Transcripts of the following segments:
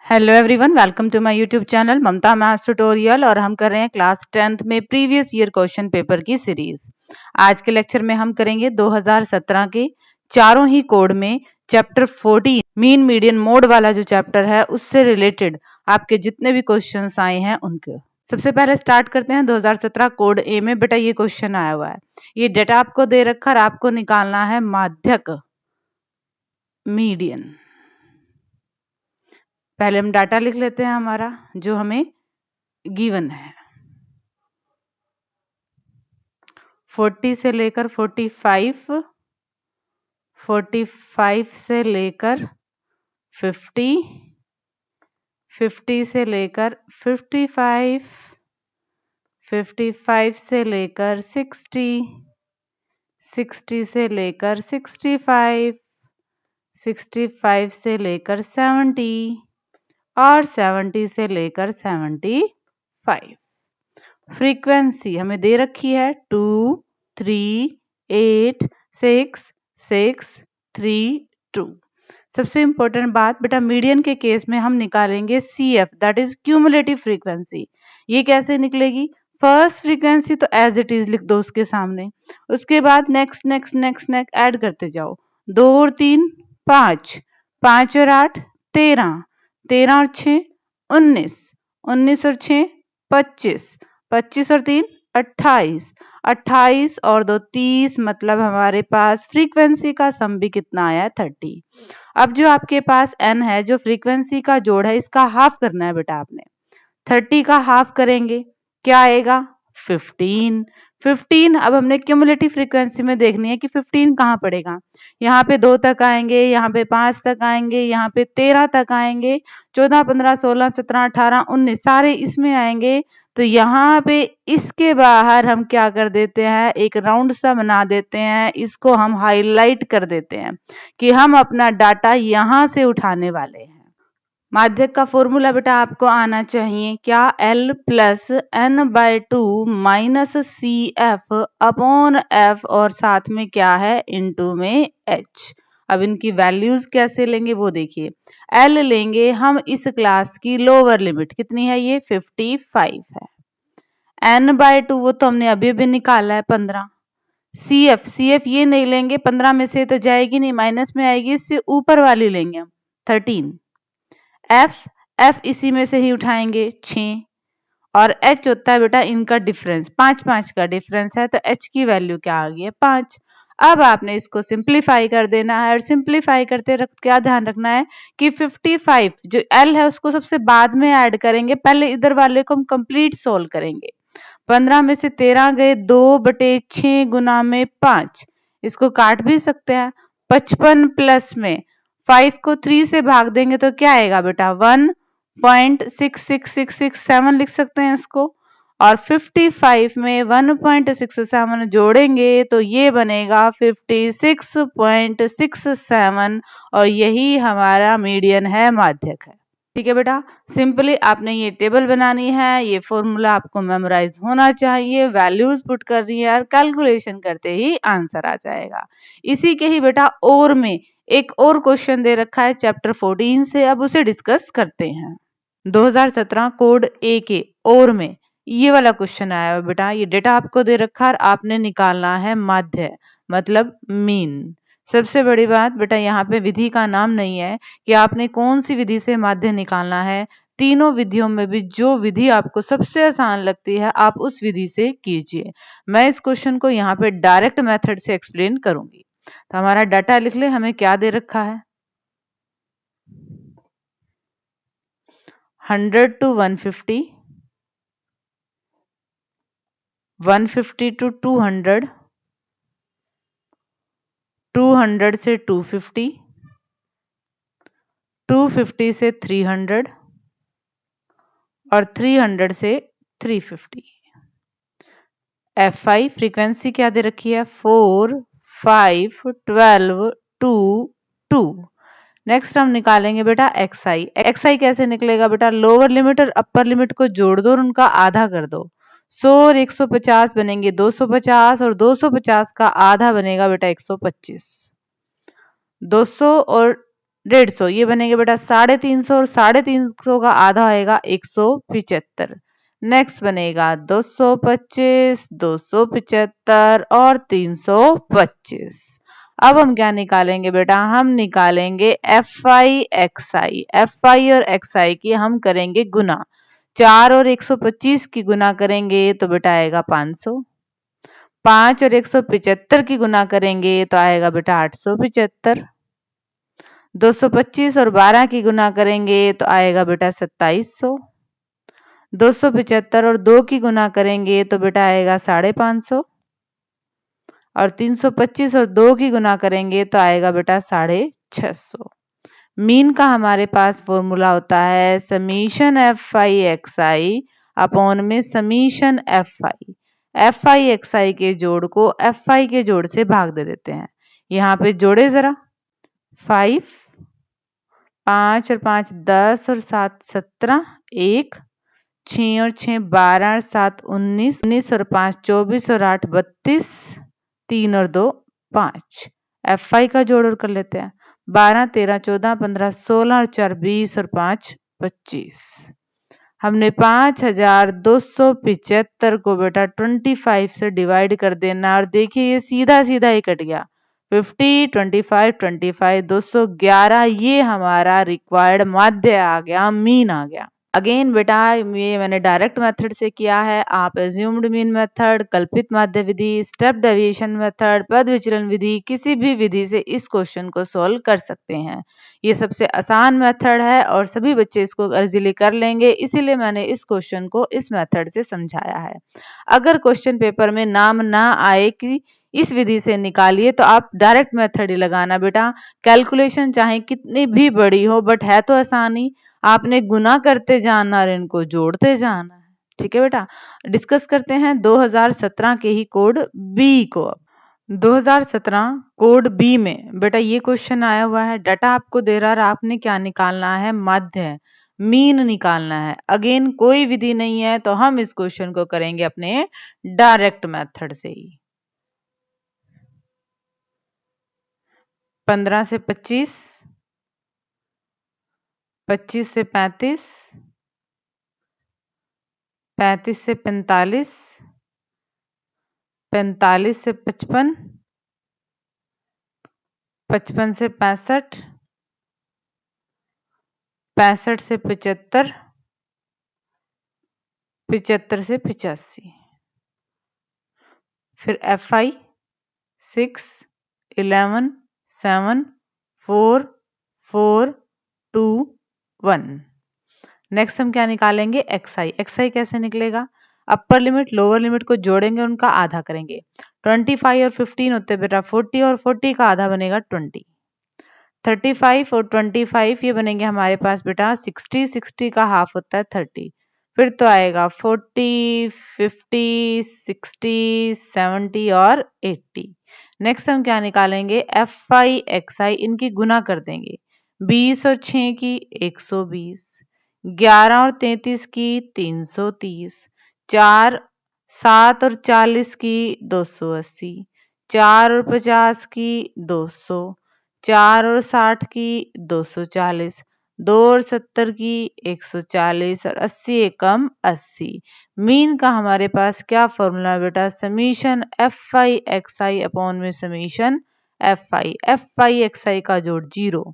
Hello everyone, welcome to my YouTube channel Mamta maths tutorial. और हम कर रहे हैं क्लास 10th में प्रीवियस ईयर क्वेश्चन पेपर की सीरीज। आज के लेक्चर में हम करेंगे 2017 के चारों ही कोड में चैप्टर 14 मीन मीडियन मोड वाला जो चैप्टर है उससे रिलेटेड आपके जितने भी क्वेश्चंस आए हैं उनके। सबसे पहले स्टार्ट करते हैं 2017 कोड ए में। बेटा ये क्वेश्चन आया हुआ है, ये डेटा आपको दे रखा और आपको निकालना है माध्यक मीडियन। पहले हम डाटा लिख लेते हैं हमारा जो हमें गिवन है। 40 से लेकर 45, 45 से लेकर 50, 50 से लेकर 55, 55 से लेकर 60, 60 से लेकर 65, 65 से लेकर 70 और 70 से लेकर 75। फ्रीक्वेंसी हमें दे रखी है 2, 3, 8, 6, 6, 3, 2। सबसे इंपॉर्टेंट बात बेटा, मीडियन के केस में हम निकालेंगे CF, that is cumulative frequency. ये कैसे निकलेगी? फर्स्ट फ्रीक्वेंसी तो एज इट इज लिख दो उसके सामने, उसके बाद next next next next add करते जाओ। 2 और 3 5, 5 और 8 13, 13 और 6 19, 19 और 6 25, 25 और 3 28, 28 और 2 30, मतलब हमारे पास फ्रीक्वेंसी का सम भी कितना आया है 30। अब जो आपके पास n है, जो फ्रीक्वेंसी का जोड़ है, इसका हाफ करना है बेटा आपने। 30 का हाफ करेंगे क्या आएगा? 15। 15 अब हमने क्यूमुलेटिव फ्रीक्वेंसी में देखनी है कि 15 कहाँ पड़ेगा। यहाँ पे 2 तक आएंगे, यहाँ पे 5 तक आएंगे, यहाँ पे 13 तक आएंगे, 14 15 16 17 18 19 सारे इसमें आएंगे। तो यहाँ पे इसके बाहर हम क्या कर देते हैं, एक राउंड सा बना देते हैं, इसको हम हाईलाइट कर देते हैं कि हम अपना डाटा यहाँ से उठाने वाले हैं। माध्यक का फॉर्मूला बेटा आपको आना चाहिए क्या? L plus n by 2 minus c f upon f, और साथ में क्या है इनटू में h। अब इनकी वैल्यूज कैसे लेंगे वो देखिए। L लेंगे हम इस क्लास की लोअर लिमिट, कितनी है ये? 55 है। n बाय 2 वो तो हमने अभी भी निकाला है 15। CF ये नहीं लेंगे, 15 में से तो जाएगी नहीं, माइनस में आएगी, इससे ऊपर वाली लेंगे हम 13। F इसी में से ही उठाएंगे 6, और H होता है बेटा इनका डिफरेंस, 5 5 का डिफरेंस है, तो H की वैल्यू क्या आ गई है? 5। अब आपने इसको सिंप्लीफाई कर देना है, और सिंप्लीफाई करते क्या ध्यान रखना है कि 55 जो L है उसको सबसे बाद में ऐड करेंगे, पहले इधर वाले को हम कंप्लीट सोल्व करेंगे। 15 में से 13 गए, 2/6 गुना में 5, इसको काट भी सकते हैं। 55 प्लस में 5 को 3 से भाग देंगे तो क्या आएगा बेटा? 1.66667 लिख सकते हैं इसको। और 55 में 1.67 जोड़ेंगे तो ये बनेगा 56.67, और यही हमारा मीडियन है, माध्यक है। ठीक है बेटा, सिंपली आपने ये टेबल बनानी है, ये फॉर्मूला आपको मेमोराइज होना चाहिए, वैल्यूज पुट करनी है, और कैलकुलेशन करते ही आंसर आ जाएगा। इसी के ही बेटा और में एक और क्वेश्चन दे रखा है चैप्टर 14 से, अब उसे डिस्कस करते हैं। 2017 कोड ए के और में ये वाला क्वेश्चन आया है बेटा। ये डेटा आपको दे रखा है, आपने निकालना है माध्य, मतलब मीन। सबसे बड़ी बात बेटा, यहाँ पे विधि का नाम नहीं है कि आपने कौन सी विधि से माध्य निकालना है। तीनों विधियों में भी जो विधि आपको सबसे आसान लगती है आप उस विधि से कीजिए। मैं इस क्वेश्चन को यहाँ पे डायरेक्ट मेथड से एक्सप्लेन करूंगी। तो हमारा डाटा लिख ले, हमें क्या दे रखा है? 100 to 150, 150 to 200, 200 से 250, 250 से 300 और 300 से 350। Fi फ्रीक्वेंसी क्या दे रखी है? 4, 5, 12, 2, 2। नेक्स्ट हम निकालेंगे बेटा xi कैसे निकलेगा बेटा? लोअर लिमिट और अपर लिमिट को जोड़ दो और उनका आधा कर दो। 100 और 150 बनेंगे 250, और 250 का आधा बनेगा बेटा 125। 200 और 150, ये बनेंगे बेटा 350 और 350 का आधा होएगा 175। नेक्स्ट बनेगा 225, 275 और 325। अब हम क्या निकालेंगे बेटा, हम निकालेंगे F I X I. F आई और एक्स आई की हम करेंगे गुना। 4 और 125 की गुना करेंगे तो बेटा आएगा 500। 5 और 175 की गुना करेंगे तो आएगा बेटा 875। 225 और 12 की गुना करेंगे तो आएगा बेटा 2700। 275 और 2 की गुना करेंगे तो बेटा आएगा 550। और 325 और 2 की गुना करेंगे तो आएगा बेटा 650। मीन का हमारे पास फॉर्मूला होता है summation F I X I upon में summation F I. F I X I के जोड़ को एफ आई के जोड़ से भाग दे देते हैं। यहाँ पे जोड़े जरा, 5, 5 और 5 10 और 7 17, 1, 6 और 6 12 और 7 19, 19 और 5 24 और 8 32, 3 और 2 5। एफ आई का जोड़ और कर लेते हैं। 12 13 14 15 16 और 4 20 और 5 25। हमने 5275 को बेटा 25 से डिवाइड कर देना और देखिए ये सीधा सीधा ही कट गया। 50 25 25 211, ये हमारा रिक्वायर्ड माध्य आ गया, मीन आ गया। अगेन बेटा ये मैंने डायरेक्ट मेथड से किया है, आप एज्यूम्ड मीन मेथड, कल्पित माध्य विधि, स्टेप डेविएशन मेथड, पद विचलन विधि, किसी भी विधि से इस क्वेश्चन को सॉल्व कर सकते हैं। ये सबसे आसान मेथड है और सभी बच्चे इसको इजीली कर लेंगे, इसीलिए मैंने इस क्वेश्चन को इस मेथड से समझाया है। अगर क्वेश्चन पेपर में नाम ना आए कि इस विधि से निकालिए तो आप डायरेक्ट मेथड ही लगाना बेटा। कैलकुलेशन चाहे कितनी भी बड़ी हो बट है तो आसानी, आपने गुना करते जाना और इनको जोड़ते जाना है। ठीक है बेटा, डिस्कस करते हैं 2017 के ही कोड बी को। 2017 कोड बी में बेटा ये क्वेश्चन आया हुआ है, डाटा आपको दे रहा है, आपने क्या निकालना है, माध्य मीन निकालना है। अगेन कोई विधि नहीं है तो हम इस क्वेश्चन को करेंगे अपने डायरेक्ट मेथड से ही। 15 से 25, 25 से 35, 35 से 45, 45 से 55, 55 से 65, 65 से 75, 75 से 85। फिर एफ आई 6 11 7 4 4 2 1। नेक्स्ट हम क्या निकालेंगे, एक्स आई। एक्स आई कैसे निकलेगा, अपर लिमिट लोअर लिमिट को जोड़ेंगे, उनका आधा करेंगे। 25 और 15 होते बेटा 40 और 40 का आधा बनेगा 20। 35 और 25 ये बनेंगे हमारे पास बेटा 60, 60 का हाफ होता है 30। फिर तो आएगा 40 50 60 70 और 80। नेक्स्ट हम क्या निकालेंगे, एफ आई एक्स आई, इनकी गुना कर देंगे। 20 और 6 की 120, 11 और 33 की 330, 4 7 और 40 की 280, 4 और 50 की 200, 4 और 60 की 240, 2 और 70 की 140 और 80 एकम 80। मीन का हमारे पास क्या फॉर्मूला बेटा, summation F I X I upon में समीशन एफ आई एक्स आई का जोड़ 0।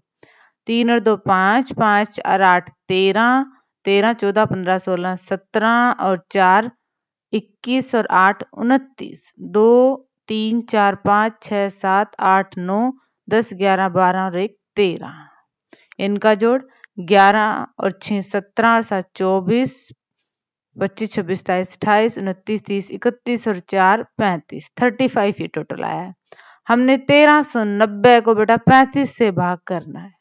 3 और 2 5, 5 और 8 13, 13 14 15 16 17 और 4 21 और 8 29, 2 3 4 5 6 7 8 9 10 11 12 और 1 13। इनका जोड़ 11 और 6 17 और 7 24, 25 26 27 28 29 30 31 और 4 35, 35 ये टोटल आया है। हमने 1390 को बेटा 35 से भाग करना है।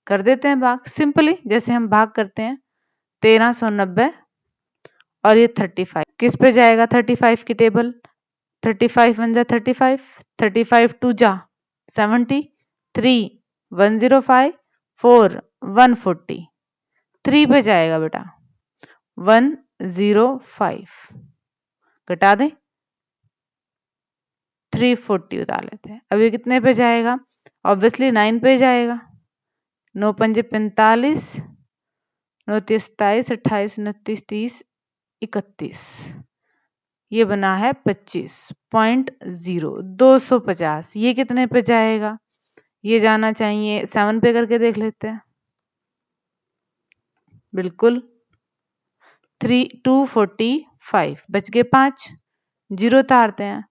कर देते हैं भाग सिंपली, जैसे हम भाग करते हैं 1390 और ये 35 किस पे जाएगा, 35 की टेबल। 35 1 जा 35, 35 2 जा 70, 3 105, 4 140, 3 पे जाएगा बेटा 105, घटा दें 340 उतार लेते हैं। अब ये कितने पे जाएगा, ऑब्वियसली 9 पे जाएगा। 9 पंजे 45, 9 तीस 27, 28 29 30 31, ये बना है 25.0, 250। ये कितने पे जाएगा? ये जाना चाहिए 7 पे, करके देख लेते हैं। बिल्कुल 245, बच गए 5, 0 उतारते हैं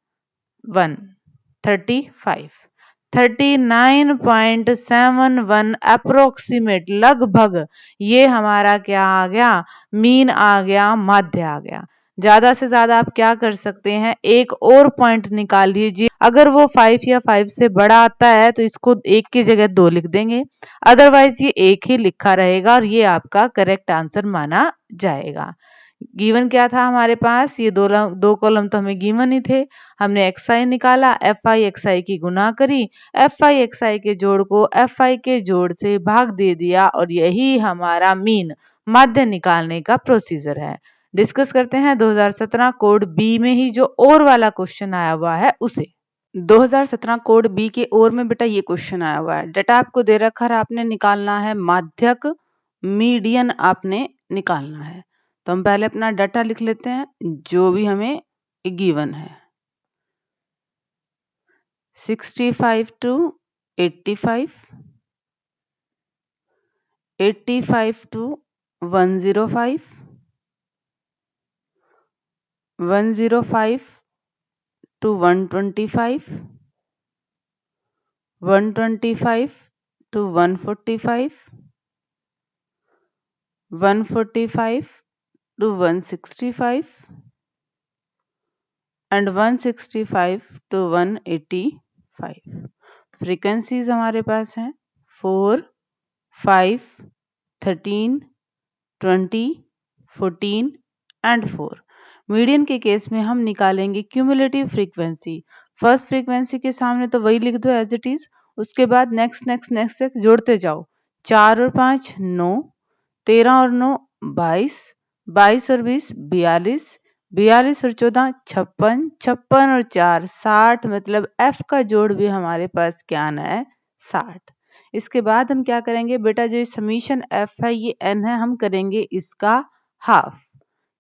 1, 35, 39.71 अप्रोक्सीमेट, लगभग ये हमारा क्या आ गया? मीन आ गया, माध्य आ गया। ज्यादा से ज्यादा आप क्या कर सकते हैं? एक और पॉइंट निकाल लीजिए। अगर वो 5 या 5 से बड़ा आता है तो इसको 1 की जगह 2 लिख देंगे, अदरवाइज ये 1 ही लिखा रहेगा और ये आपका करेक्ट आंसर माना जाएगा। गिवन क्या था हमारे पास? ये दो कॉलम तो हमें गिवन ही थे। हमने एक्स आई निकाला, एफ आई एक्स आई की गुना करी, एफ आई एक्स आई के जोड़ को एफ आई के जोड़ से भाग दे दिया और यही हमारा मीन, माध्य निकालने का प्रोसीजर है। डिस्कस करते हैं 2017 कोड बी में ही जो और वाला क्वेश्चन आया हुआ है उसे। 2017 कोड बी के और में बेटा ये क्वेश्चन आया हुआ है। डाटा आपको दे रखा है, आपने निकालना है माध्यक, मीडियन आपने निकालना है। तो हम पहले अपना डाटा लिख लेते हैं जो भी हमें गिवन है। 65 to 85, 85 to 105, 105 to 125, 125 to 145, 145 to 165 and 165 to 185। Frequencies हमारे पास हैं 4, 5, 13, 20, 14 एंड 4। मीडियन के केस में हम निकालेंगे क्यूमुलेटिव फ्रीक्वेंसी। फर्स्ट फ्रीक्वेंसी के सामने तो वही लिख दो एज इट इज, उसके बाद नेक्स्ट नेक्स्ट नेक्स्ट नेक्स्ट जोड़ते जाओ। 4 और 5 9, 13 और 9 22, 22 और 20 42, 42 और 14 56, 56 और 4 60, मतलब एफ का जोड़ भी हमारे पास क्या आना है? 60। इसके बाद हम क्या करेंगे बेटा? जो समीशन एफ है ये एन है, हम करेंगे इसका हाफ।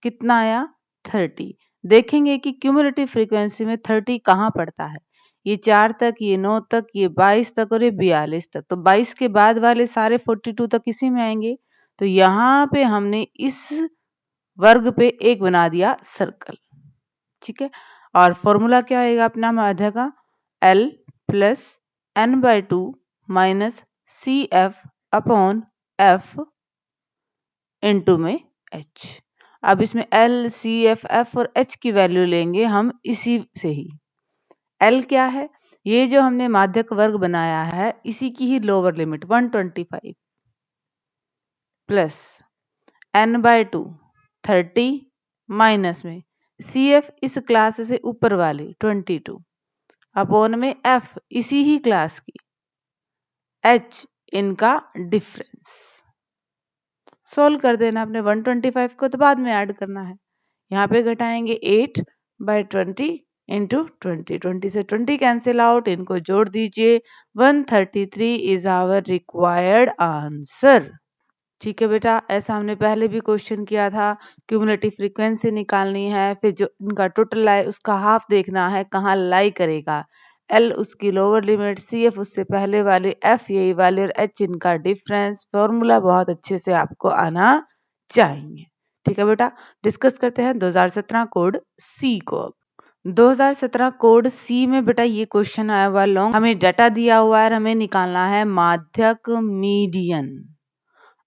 कितना आया? 30। देखेंगे कि क्यूमुलेटिव फ्रीक्वेंसी में 30 कहाँ पड़ता है। ये 4 तक, ये 9 तक, ये 22 तक और ये 42 तक। तो 22 के बाद वाले सारे 42 तक इसी में आएंगे। तो यहाँ पे हमने इस वर्ग पे एक बना दिया सर्कल। ठीक है, और फॉर्मूला क्या आएगा अपना माध्य का? L plus n by 2 minus c f upon f into में h। अब इसमें L, C, F और H की वैल्यू लेंगे हम इसी से ही। L क्या है? ये जो हमने माध्यक वर्ग बनाया है इसी की ही lower limit 125 plus n by 2 30 minus में CF इस क्लास से ऊपर वाली 22 अपॉन में F इसी ही क्लास की, H इनका डिफरेंस। सोल्व कर देना अपने 125 को, तो बाद में ऐड करना है। यहाँ पे घटाएंगे 8 बाय 20 इंटू 20, 20 से 20 कैंसिल आउट, इनको जोड़ दीजिए। 133 इज आवर रिक्वायर्ड आंसर। ठीक है बेटा, ऐसा हमने पहले भी क्वेश्चन किया था। क्यूमुलेटिव फ्रीक्वेंसी निकालनी है, फिर जो इनका टोटल है उसका हाफ देखना है कहाँ लाई करेगा। L उसकी लोअर लिमिट, CF उससे पहले वाली, F यही वाली और H इनका डिफरेंस। फॉर्मूला बहुत अच्छे से आपको आना चाहिए। ठीक है बेटा, डिस्कस करते हैं 2017 कोड C को। 2017 कोड C में बेटा ये क्वेश्चन आया हुआ लॉन्ग, हमें डाटा दिया हुआ है, हमें निकालना है माध्यक मीडियन।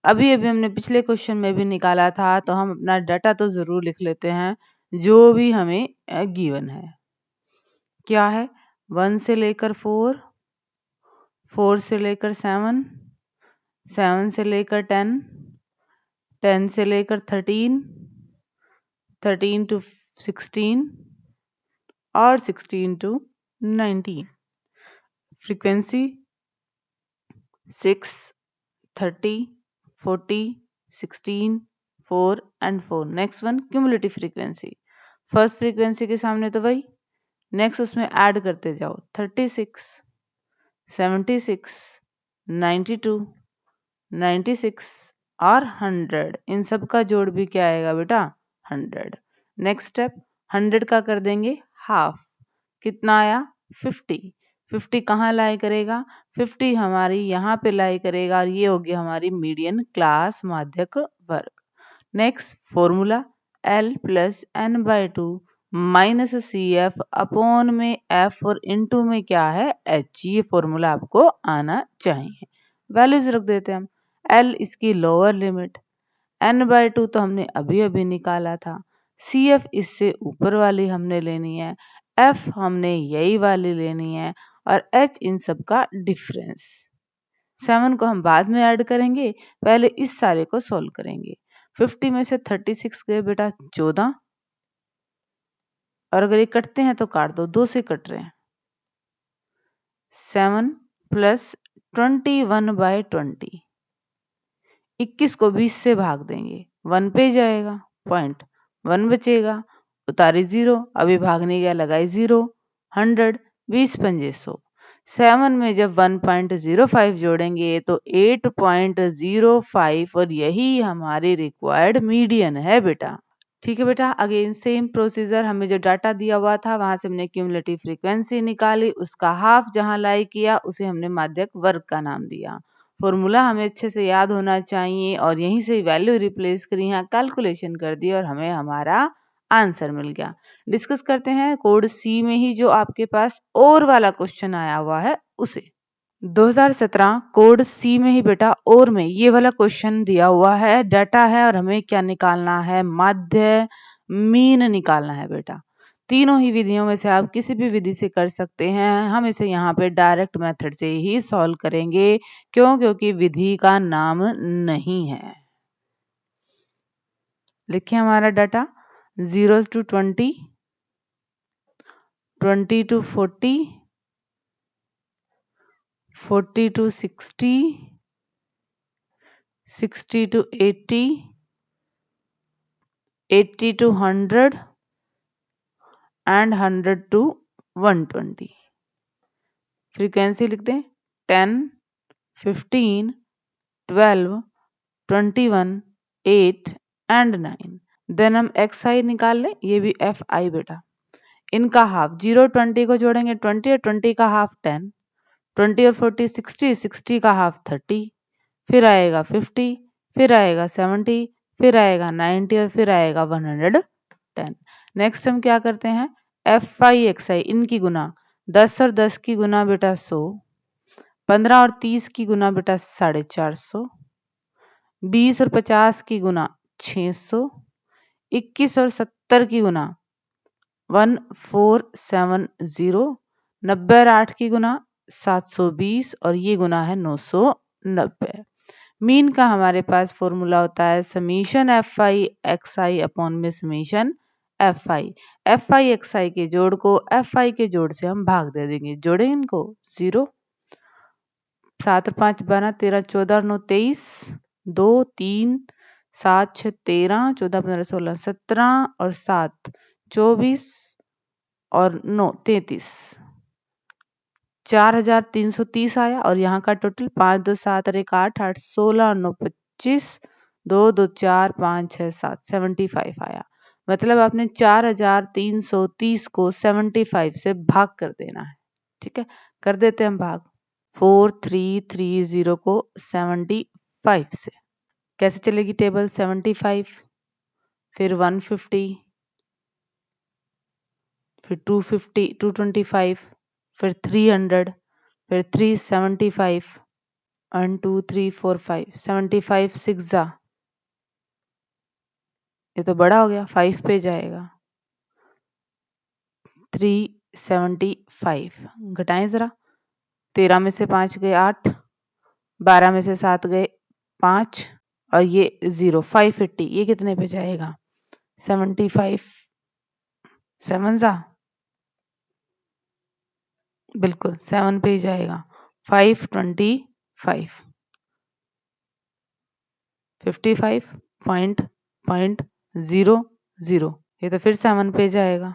अभी अभी हमने पिछले क्वेश्चन में भी निकाला था, तो हम अपना डाटा तो जरूर लिख लेते हैं जो भी हमें गिवन है। क्या है? 1 से लेकर 4, 4 से लेकर 7, 7 से लेकर 10, 10 से लेकर 13, 13 टू 16 और 16 to 19। Frequency 6, 30, 40, 16, 4 and 4। Next one cumulative frequency. First frequency के सामने तो वही, नेक्स्ट उसमें ऐड करते जाओ। 36, 76, 92, 96 और 100, इन सब का जोड़ भी क्या आएगा बेटा 100। नेक्स्ट स्टेप 100 का कर देंगे हाफ, कितना आया 50। 50 कहाँ लाई करेगा, 50 हमारी यहाँ पे लाई करेगा और ये होगी हमारी मीडियन क्लास माध्यक वर्ग। Next formula L plus n by two minus c f upon में F और इनटू में क्या है H, ये फॉर्मूला आपको आना चाहिए। वैल्यूज रख देते हैं हम। L इसकी lower limit, n by two तो हमने अभी अभी निकाला था, सी एफ इससे ऊपर वाली हमने लेनी है, F हमने यही वाली लेनी है और H इन सब का डिफरेंस। 7 को हम बाद में ऐड करेंगे, पहले इस सारे को सोल्व करेंगे। 50 में से 36 गए बेटा 14, और अगर ये कटते हैं तो काट दो, 2 से कट रहे हैं। 7 प्लस 21 बाई 20, 21 को 20 से भाग देंगे, 1 पे जाएगा, 0.1 बचेगा, उतारी 0, अभी भागने गया लगाई 0, 100, 20 पंजे 100। 7 में जब 1.05 जोड़ेंगे तो 8.05 और यही हमारी रिक्वायर्ड मीडियन है बेटा। ठीक है बेटा, अगेन सेम प्रोसीजर, हमें जो डाटा दिया हुआ था वहां से हमने क्यूमुलेटिव फ्रीक्वेंसी निकाली, उसका हाफ जहां लाई किया उसे हमने माध्यक वर्ग का नाम दिया। फॉर्मूला हमें अच्छे से याद होना चाहिए और यहीं से वैल्यू रिप्लेस करी, यहाँ कैलकुलेशन कर दी और हमें हमारा आंसर मिल गया। डिस्कस करते हैं कोड सी में ही जो आपके पास और वाला क्वेश्चन आया हुआ है उसे। 2017 कोड सी में ही बेटा और में ये वाला क्वेश्चन दिया हुआ है, डाटा है और हमें क्या निकालना है, माध्य मीन निकालना है बेटा। तीनों ही विधियों में से आप किसी भी विधि से कर सकते हैं, हम इसे यहाँ पे डायरेक्ट मेथड से ही सॉल्व करेंगे, क्यों, क्योंकि विधि का नाम नहीं है। लिखिए हमारा data 0 to 20, 20 to 40, 40 to 60, 60 to 80, 80 to 100 and 100 to 120। Frequency लिख दें 10, 15, 12, 21, 8 एंड 9। देन हम एक्स आई निकाल लें, ये भी एफ आई बेटा। इनका हाफ 0 20 को जोड़ेंगे 20 और 20 का हाफ 10, 20 और 40 60, 60 का हाफ 30, फिर आएगा 50, फिर आएगा 70, फिर आएगा 90 और फिर आएगा 110। नेक्स्ट हम क्या करते हैं, एफ आई एक्स आई इनकी गुना, 10 और 10 की गुना बेटा 100, 15 और 30 की गुना बेटा 450, 20 और 50 की गुना 600, 21 और 70 की गुना 1470, 90 और 8 की गुना 720 और ये गुना है 990। मीन का हमारे पास फॉर्मूला होता है summation F I X I upon में summation F I X I के जोड़ को एफ आई के जोड़ से हम भाग दे देंगे। जोड़े इनको 0, 7 और 5 12, 13 14 9 23, 2 3 7 6 13, 14 15 16 17 और 7 24 और 9 33, 4330 आया और यहाँ का टोटल 5 2 7 और 1 8 8 16 और 9 25, 2 2 4 5 6 7 75 आया। मतलब आपने 4330 को 75 से भाग कर देना है। ठीक है, कर देते हैं हम भाग। 4330 को 75 से कैसे चलेगी टेबल, 75 फिर 150 फिर 250 225 फिर 300 फिर 375, 1 2 3 4 5 75 6 जा, ये तो बड़ा हो गया, 5 पे जाएगा, 375 घटाएं जरा, 13 में से 5 गए 8, 12 में से 7 गए 5 और ये 0 580, ये कितने पे जाएगा 75 7 जा, बिल्कुल 7 पे ही जाएगा, 525 55.00, ये तो फिर 7 पे जाएगा,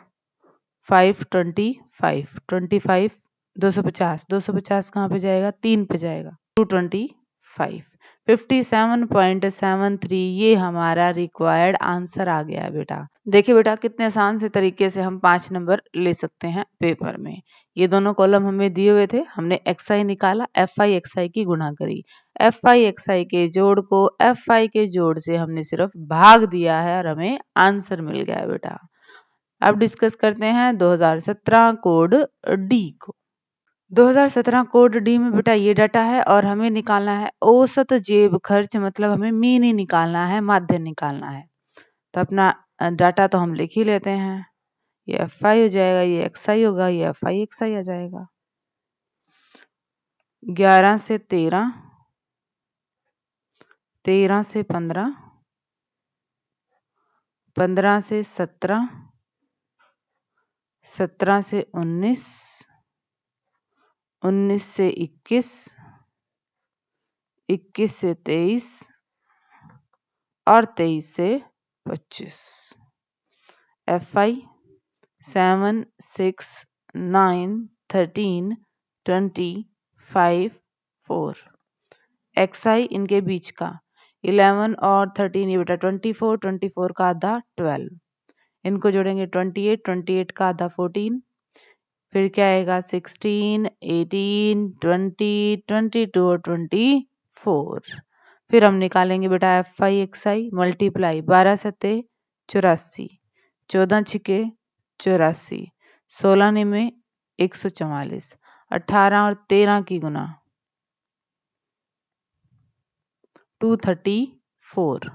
525 25 250 250 कहाँ पे जाएगा 3 पे जाएगा, 225 57.73 ये हमारा रिक्वायर्ड आंसर आ गया बेटा। देखिए बेटा कितने आसान से तरीके से हम 5 नंबर ले सकते हैं पेपर में। ये दोनों कॉलम हमें दिए हुए थे, हमने xi निकाला, fi xi की गुणा करी, fi xi के जोड़ को fi के जोड़ से हमने सिर्फ भाग दिया है और हमें आंसर मिल गया बेटा। अब डिस्कस करते हैं 2017 कोड डी को। 2017 कोड डी में बेटा ये डाटा है और हमें निकालना है औसत जेब खर्च, मतलब हमें मीन ही निकालना है, माध्य निकालना है। तो अपना डाटा तो हम लिख ही लेते हैं। ये एफ आई हो जाएगा, ये एक्स आई होगा, ये एफ आई एक्स आई आ जाएगा। 11 से 13, 13 से 15, 15 से 17, 17 से 19, 19 से 21, 21 से 23 और 23 से 25। F I 7, 6, 9, 13, 20, 5, 4। एक्स आई इनके बीच का 11 और 13, ये बेटा 24, 24 का आधा 12, इनको जोड़ेंगे 28, 28 का आधा 14, फिर क्या आएगा 16, 18, 20, 22 और 24। फिर हम निकालेंगे बेटा F I X I multiply 12 सत्ते 84, 14 छिके 84, 16 निमे 144, 18 और 13 की गुना 234,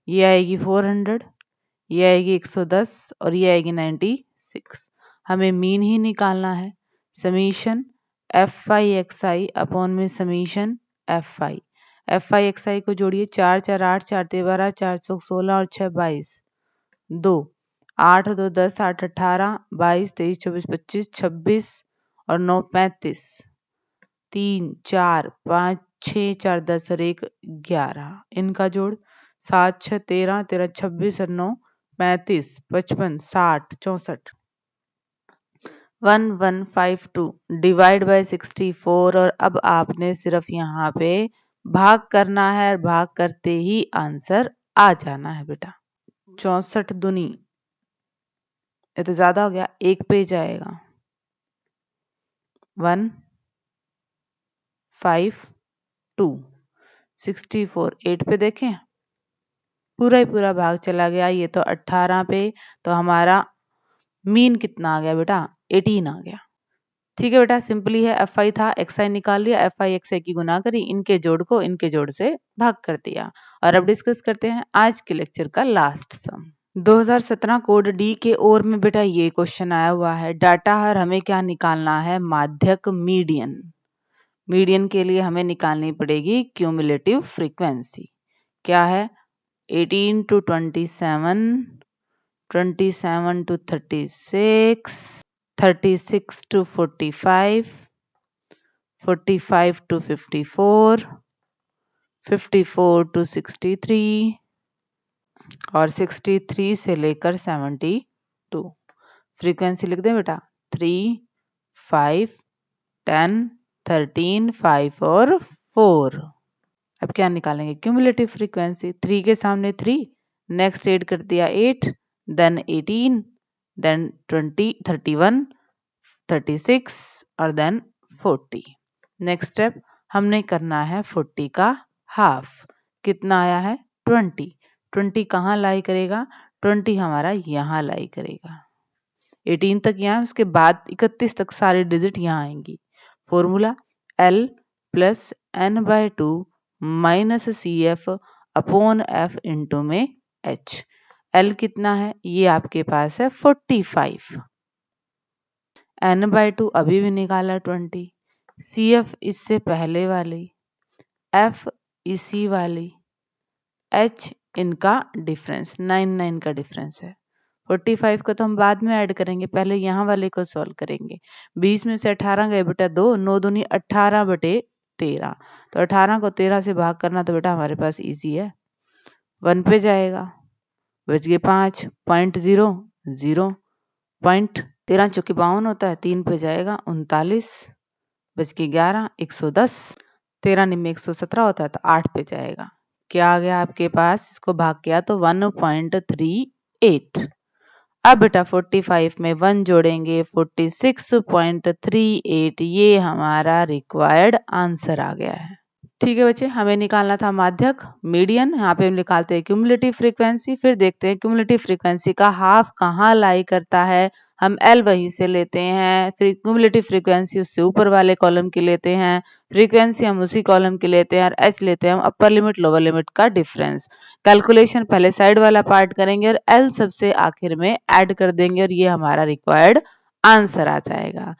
ये आएगी 400, ये आएगी 110 और ये आएगी 96। हमें मीन ही निकालना है। Summation F I X I upon में समीशन एफ आई एक्स आई को जोड़िए, 4 4 8, 4 12, 4 16 और 6 22, 2 8 2 10, 8 18, 22 23 24 25 26 और 9 35, 3 4 5 6 4 10 और 1 11, इनका जोड़ 7 6 13 13 26 और 9 35 55 60 64, 1152 डिवाइड बाय 64। और अब आपने सिर्फ यहाँ पे भाग करना है और भाग करते ही आंसर आ जाना है बेटा। 64 दूनी, ये तो ज्यादा हो गया, एक पे जाएगा 1 5 2 64, 8 पे देखें पूरा ही पूरा भाग चला गया। ये तो 18 पे, तो हमारा मीन कितना आ गया बेटा 18 आ गया। ठीक है बेटा, सिंपली है, एफ आई था, एक्स आई निकाल लिया, एफ आई एक्स आई की गुना करी, इनके जोड़ को इनके जोड़ से भाग कर दिया। और अब डिस्कस करते हैं आज के लेक्चर का लास्ट सम। 2017 कोड डी के ओर में बेटा ये क्वेश्चन आया हुआ है, डाटा हर हमें क्या निकालना है, माध्यक मीडियन। मीडियन के लिए हमें निकालनी पड़ेगी क्यूमुलेटिव फ्रीक्वेंसी। क्या है 18 to 27, 27 to 36, 36 to 45, 45 to 54, 54 to 63 और 63 से लेकर 72। फ्रीक्वेंसी लिख दें बेटा 3, 5, 10, 13, 5 और 4। अब क्या निकालेंगे क्यूमुलेटिव फ्रीक्वेंसी। 3 के सामने 3, नेक्स्ट ऐड कर दिया 8, देन 18, देन 20, 31, 36 और देन 40। नेक्स्ट स्टेप हमने करना है 40 का हाफ। कितना आया है 20। 20 कहाँ लाई करेगा, 20 हमारा यहाँ लाई करेगा। 18 तक यहाँ, उसके बाद 31 तक सारे डिजिट यहाँ आएंगी। Formula L plus n by 2 minus c f upon f into में h। L कितना है, ये आपके पास है 45, n बाय 2 अभी भी निकाला 20, सी एफ इससे पहले वाली, f इसी वाली, h इनका डिफरेंस 99 का डिफरेंस है। 45 को तो हम बाद में ऐड करेंगे, पहले यहाँ वाले को सॉल्व करेंगे। 20 में से 18 गए बेटा 2, 9 दूनी 18 बटे 13, तो 18 को 13 से भाग करना तो बेटा हमारे पास इजी है, 1 पे जाएगा, बच गए 5, 0.0 पॉइंट 13 चौके 52 होता है, 3 पे जाएगा 39, बच के 11, 110, 13 निम्न 117 होता है तो 8 पे जाएगा। क्या आ गया आपके पास, इसको भाग किया तो 1.38। अब बेटा 45 में 1 जोड़ेंगे 46.38, ये हमारा रिक्वायर्ड आंसर आ गया है। ठीक है बच्चे, हमें निकालना था माध्यक मीडियन। यहाँ पे हम निकालते हैं क्यूमुलेटिव फ्रीक्वेंसी, फिर देखते हैं क्यूमुलेटिव फ्रीक्वेंसी का हाफ कहाँ लाई करता है। हम एल वहीं से लेते हैं, फिर क्यूमुलेटिव फ्रीक्वेंसी उससे ऊपर वाले कॉलम की लेते हैं, फ्रीक्वेंसी हम उसी कॉलम की लेते हैं और एच लेते हैं हम अपर लिमिट लोअर लिमिट का डिफरेंस। कैलकुलेशन पहले साइड वाला पार्ट करेंगे और एल सबसे आखिर में ऐड कर देंगे और ये हमारा रिक्वायर्ड आंसर आ जाएगा।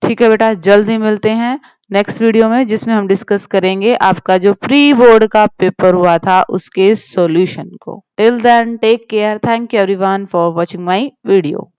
ठीक है बेटा, जल्द ही मिलते हैं नेक्स्ट वीडियो में, जिसमें हम डिस्कस करेंगे आपका जो प्री बोर्ड का पेपर हुआ था उसके सॉल्यूशन को। Till then take care, thank you everyone for watching my video.